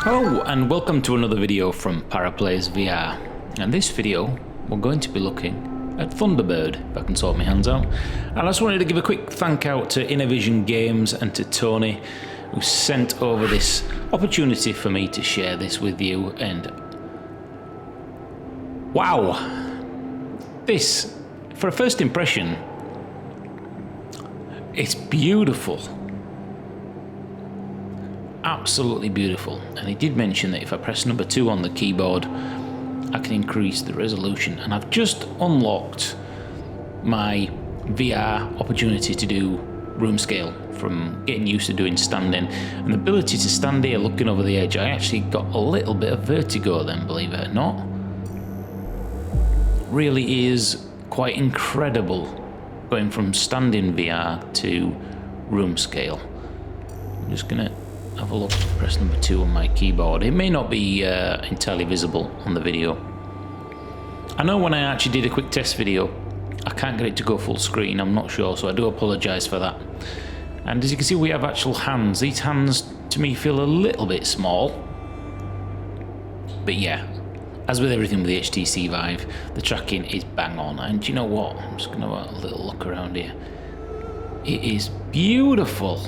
Hello and welcome to another video from ParaPlaysVR. And this video we're going to be looking at Thunderbird, if I can sort my hands out. And I just wanted to give a quick thank out to Innervision Games and to Tony, who sent over this opportunity for me to share this with you. And wow, this, for a first impression, it's beautiful. Absolutely beautiful. And he did mention that if I press number 2 on the keyboard, I can increase the resolution. And I've just unlocked my VR opportunity to do room scale from getting used to doing standing. And the ability to stand here looking over the edge, I actually got a little bit of vertigo then, believe it or not. Really is quite incredible going from standing VR to room scale. I'm just gonna have a look, press number 2 on my keyboard. It may not be entirely visible on the video. I know when I actually did a quick test video, I can't get it to go full screen, I'm not sure, so I do apologise for that. And as you can see, we have actual hands. These hands, to me, feel a little bit small. But yeah, as with everything with the HTC Vive, the tracking is bang on. And you know what? I'm just going to have a little look around here. It is beautiful.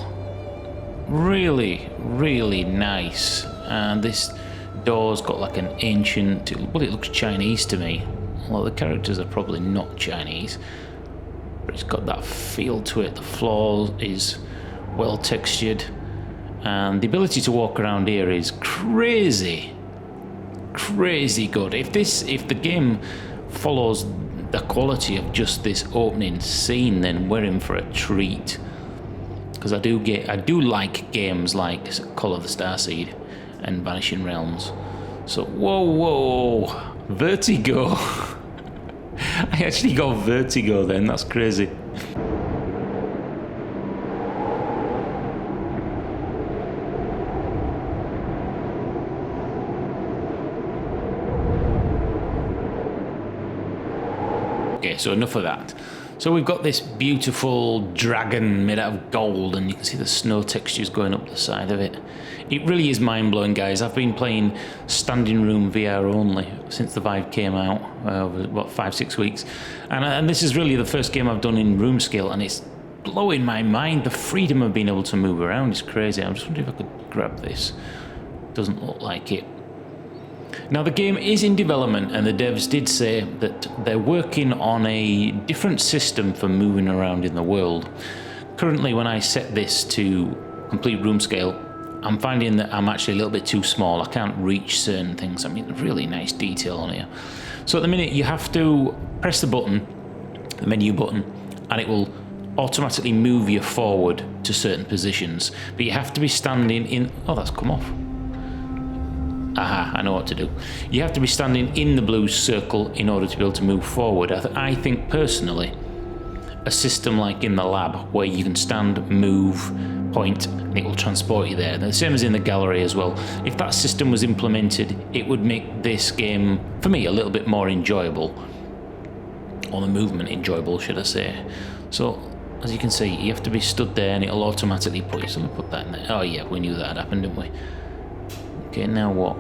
Really, really nice. And this door's got like an ancient, well, it looks Chinese to me. Well, the characters are probably not Chinese, but it's got that feel to it. The floor is well textured, and the ability to walk around here is crazy good. If the game follows the quality of just this opening scene, then we're in for a treat. Because I do like games like Call of the Starseed and Vanishing Realms. So whoa, vertigo. I actually got vertigo then, that's crazy. Okay, so enough of that. So we've got this beautiful dragon made out of gold, and you can see the snow textures going up the side of it. It really is mind-blowing, guys. I've been playing standing room VR only since the Vive came out, over, what, 5-6 weeks. And this is really the first game I've done in room scale, and it's blowing my mind. The freedom of being able to move around is crazy. I'm just wondering if I could grab this. Doesn't look like it. Now, the game is in development, and the devs did say that they're working on a different system for moving around in the world. Currently, when I set this to complete room scale, I'm finding that I'm actually a little bit too small. I can't reach certain things. I mean, really nice detail on here. So at the minute, you have to press the button, the menu button, and it will automatically move you forward to certain positions. But you have to be standing in... Oh, that's come off. Aha, I know what to do. You have to be standing in the blue circle in order to be able to move forward. I think personally, a system like in the lab where you can stand, move, point, and it will transport you there. The same as in the gallery as well. If that system was implemented, it would make this game, for me, a little bit more enjoyable. Or the movement enjoyable, should I say. So, as you can see, you have to be stood there and it'll automatically put you. So let me put that in there. Oh yeah, we knew that had happened, didn't we? Okay, now what?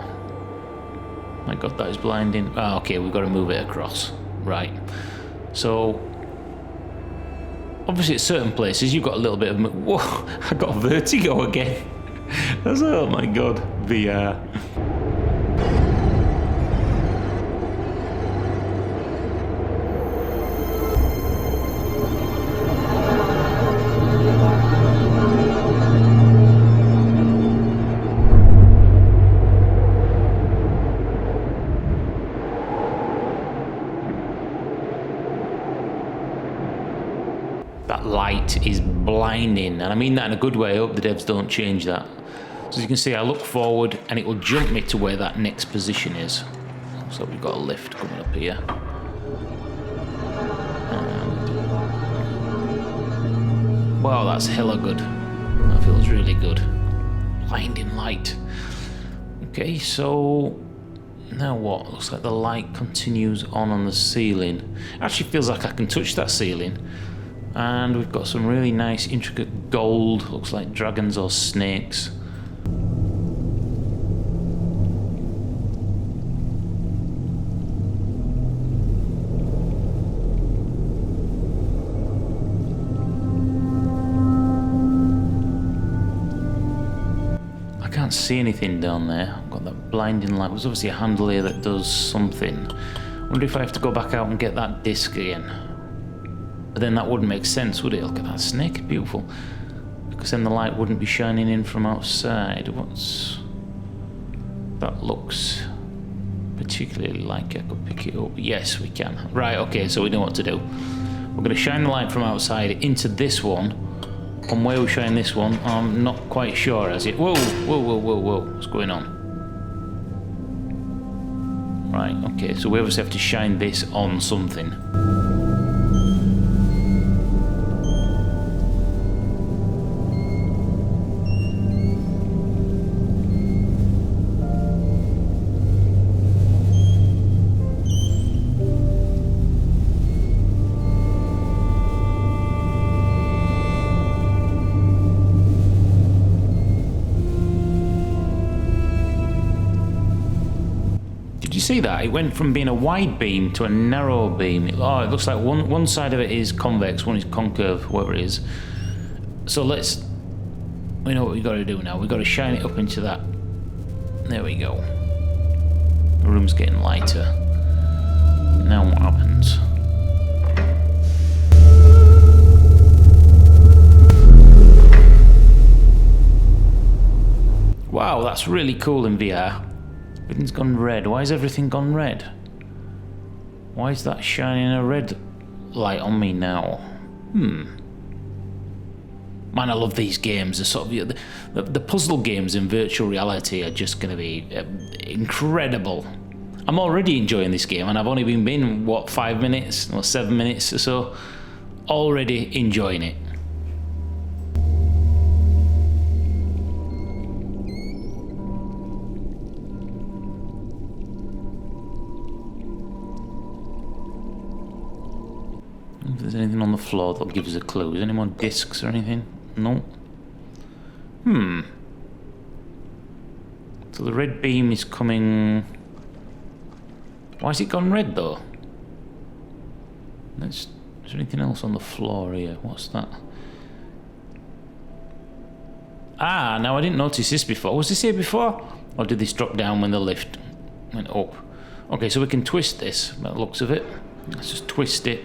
My god, that is blinding. Ah, okay, we've got to move it across. Right. So, obviously at certain places you've got a little bit of... Whoa, I got vertigo again. That's, oh my god, VR. That light is blinding, and I mean that in a good way. I hope the devs don't change that. So as you can see, I look forward and it will jump me to where that next position is. So we've got a lift coming up here. Wow, that's hella good. That feels really good. Blinding light. Okay, so now what? Looks like the light continues on the ceiling. Actually feels like I can touch that ceiling. And we've got some really nice intricate gold, looks like dragons or snakes. I can't see anything down there. I've got that blinding light. There's obviously a handle here that does something. I wonder if I have to go back out and get that disc again. But then that wouldn't make sense, would it? Look at that snake, beautiful. Because then the light wouldn't be shining in from outside. That looks particularly like I could pick it up. Yes, we can. Right, okay, so we know what to do. We're going to shine the light from outside into this one. On where we shine this one, I'm not quite sure as yet. Whoa, whoa, whoa, whoa, whoa. What's going on? Right, okay, so we obviously have to shine this on something. You see that? It went from being a wide beam to a narrow beam. It looks like one side of it is convex, one is concave, whatever it is. So we know what we've got to do now. We've got to shine it up into that. There we go. The room's getting lighter. Now what happens? Wow, that's really cool in VR. Everything's gone red. Why has everything gone red? Why is that shining a red light on me now? Man, I love these games. The puzzle games in virtual reality are just going to be incredible. I'm already enjoying this game, and I've only been, what, 5 minutes or 7 minutes or so? Already enjoying it. If there's anything on the floor that'll give us a clue. Is there any more discs or anything? No. So the red beam is coming... Why has it gone red though? Is there anything else on the floor here? What's that? Ah, now I didn't notice this before. Was this here before? Or did this drop down when the lift went up? Okay, so we can twist this by the looks of it. Let's just twist it.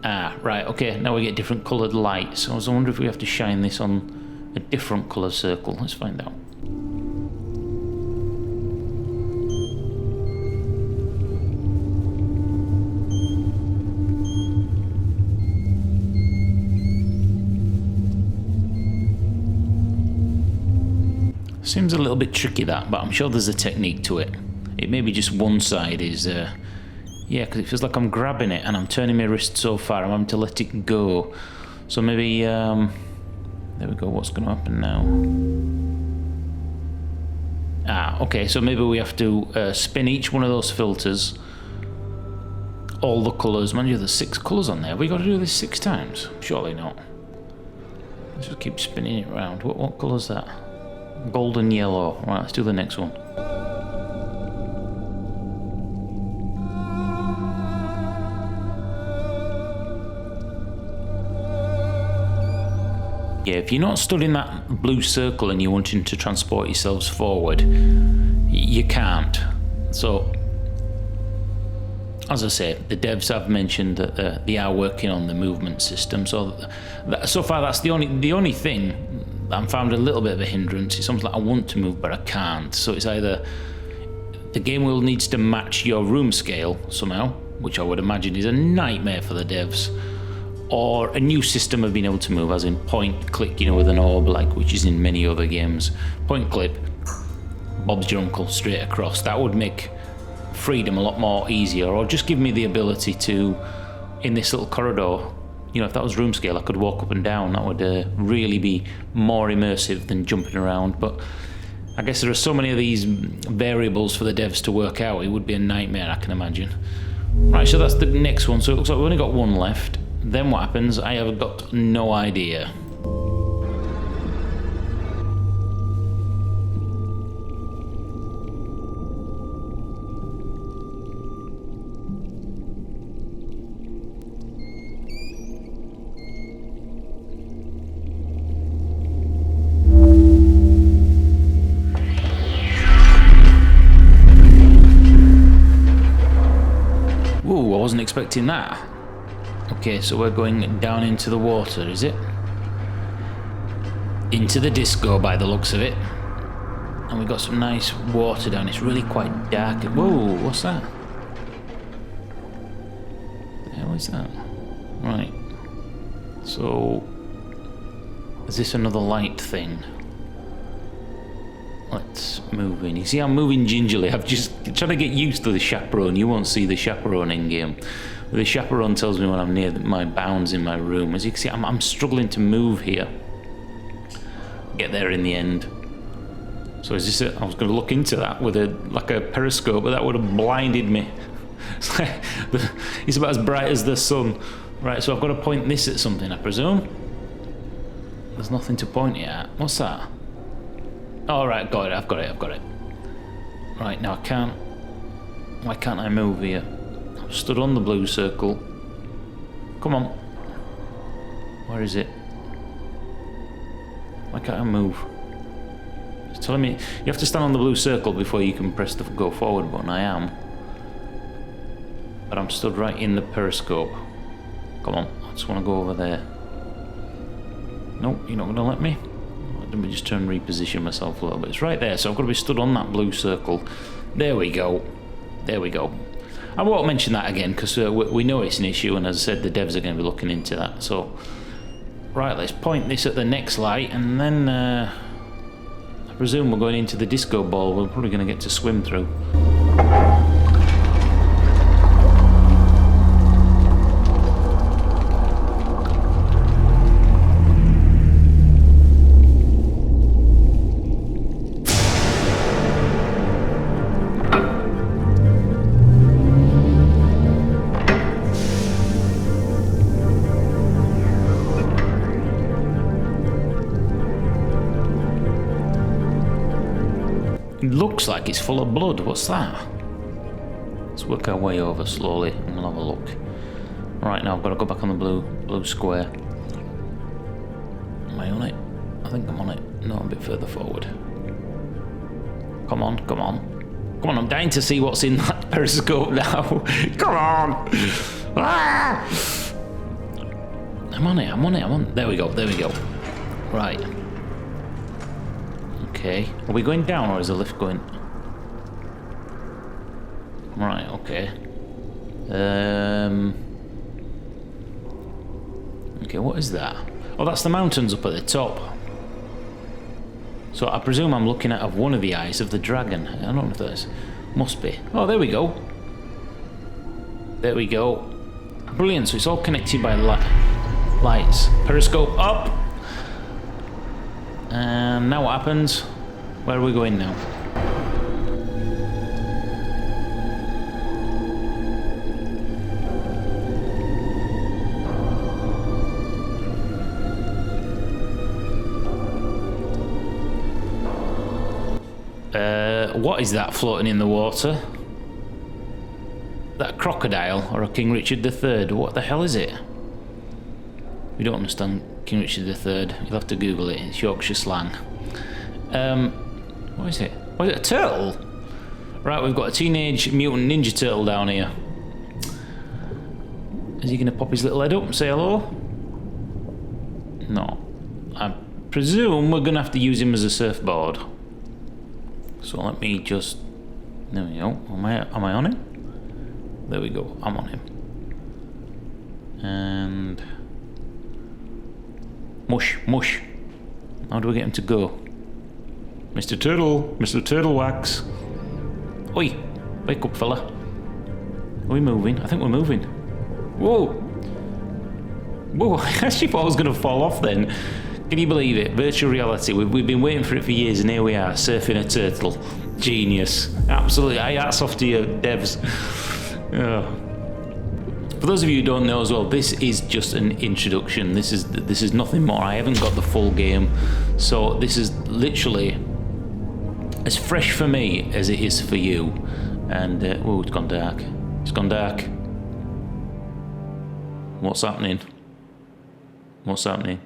Ah, right, okay, now we get different coloured lights. I was wondering if we have to shine this on a different colour circle. Let's find out. Seems a little bit tricky that, but I'm sure there's a technique to it. It may be just one side is... Yeah, because it feels like I'm grabbing it and I'm turning my wrist so far, I'm having to let it go. So maybe, there we go, what's going to happen now? Ah, okay, so maybe we have to spin each one of those filters, all the colours. Mind you, there's 6 colours on there. Have we got to do this 6 times? Surely not. Let's just keep spinning it around. What colour's that? Golden yellow. Right, let's do the next one. Yeah, if you're not stood in that blue circle and you're wanting to transport yourselves forward, you can't. So, as I say, the devs have mentioned that they are working on the movement system. So, so far that's the only thing that I found a little bit of a hindrance. It's something like I want to move but I can't. So it's either the game will needs to match your room scale somehow, which I would imagine is a nightmare for the devs, or a new system of being able to move, as in point click, you know, with an orb, like which is in many other games. Point click, Bob's your uncle, straight across. That would make freedom a lot more easier, or just give me the ability to, in this little corridor, you know, if that was room scale, I could walk up and down. That would really be more immersive than jumping around. But I guess there are so many of these variables for the devs to work out, it would be a nightmare, I can imagine. Right, so that's the next one. So it looks like we've only got one left. Then what happens? I have got no idea. Ooh, I wasn't expecting that. Okay, so we're going down into the water, is it? Into the disco by the looks of it. And we've got some nice water down. It's really quite dark. Whoa, what's that? The hell is that? Right. So, is this another light thing? Let's move in. You see, I'm moving gingerly. I've just trying to get used to the chaperone. You won't see the chaperone in game. The chaperone tells me when I'm near my bounds in my room. As you can see, I'm struggling to move here. Get there in the end. So is this it? I was going to look into that with like a periscope, but that would have blinded me. It's about as bright as the sun. Right, so I've got to point this at something, I presume. There's nothing to point it at. What's that? Oh, right, got it. I've got it. Right, now I can't... Why can't I move here? I'm stood on the blue circle. Come on. Where is it? Why can't I move? It's telling me... You have to stand on the blue circle before you can press the go forward button. I am. But I'm stood right in the periscope. Come on, I just want to go over there. Nope, you're not going to let me? Let me just try and reposition myself a little bit. It's right there, so I've got to be stood on that blue circle. There we go. There we go. I won't mention that again because we know it's an issue, and as I said, the devs are going to be looking into that. So, right, let's point this at the next light, and then I presume we're going into the disco ball. We're probably going to get to swim through. Looks like it's full of blood. What's that? Let's work our way over slowly and we'll have a look. Right, now I've got to go back on the blue square. Am I on it? I think I'm on it. No, a bit further forward. Come on, come on. Come on, I'm dying to see what's in that periscope now. Come on! Ah! I'm on it. There we go. Right. Okay. Are we going down or is the lift going... Right, okay. Okay, what is that? Oh, that's the mountains up at the top. So I presume I'm looking out of one of the eyes of the dragon. I don't know if that's... Must be. Oh, there we go. There we go. Brilliant, so it's all connected by lights. Periscope up. And now what happens? Where are we going now? What is that floating in the water? That crocodile or a King Richard III? What the hell is it? We don't understand King Richard III. You'll have to Google it. It's Yorkshire slang. What is it? Oh, is it a turtle? Right, we've got a teenage mutant ninja turtle down here. Is he going to pop his little head up and say hello? No. I presume we're going to have to use him as a surfboard. So let me just... There we go. Am I on him? There we go. I'm on him. And... Mush. How do we get him to go? Mr. Turtle! Mr. Turtle Wax! Oi! Wake up, fella. Are we moving? I think we're moving. Whoa! Whoa, I actually thought I was going to fall off then. Can you believe it? Virtual reality. We've been waiting for it for years and here we are, surfing a turtle. Genius. Absolutely. Hats off to you, devs. Oh. For those of you who don't know as well, this is just an introduction. This is nothing more. I haven't got the full game, so this is literally as fresh for me as it is for you. And oh, it's gone dark. It's gone dark. What's happening? What's happening?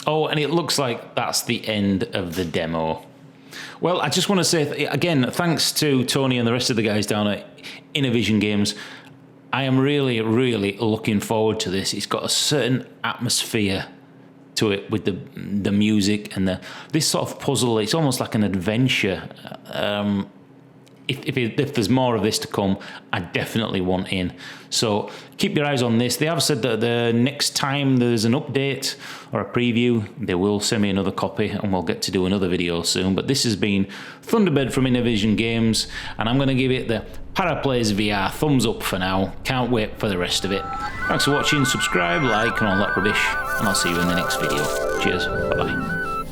Oh, and it looks like that's the end of the demo. Well, I just want to say, again, thanks to Tony and the rest of the guys down at Innervision Games. I am really, really looking forward to this. It's got a certain atmosphere to it with the music and this sort of puzzle. It's almost like an adventure. If there's more of this to come, I definitely want in. So keep your eyes on this. They have said that the next time there's an update or a preview, they will send me another copy and we'll get to do another video soon. But this has been Thunderbird from Innervision Games, and I'm going to give it the ParaPlaysVR thumbs up for now. Can't wait for the rest of it. Thanks for watching. Subscribe, like, and all that rubbish, and I'll see you in the next video. Cheers. Bye-bye.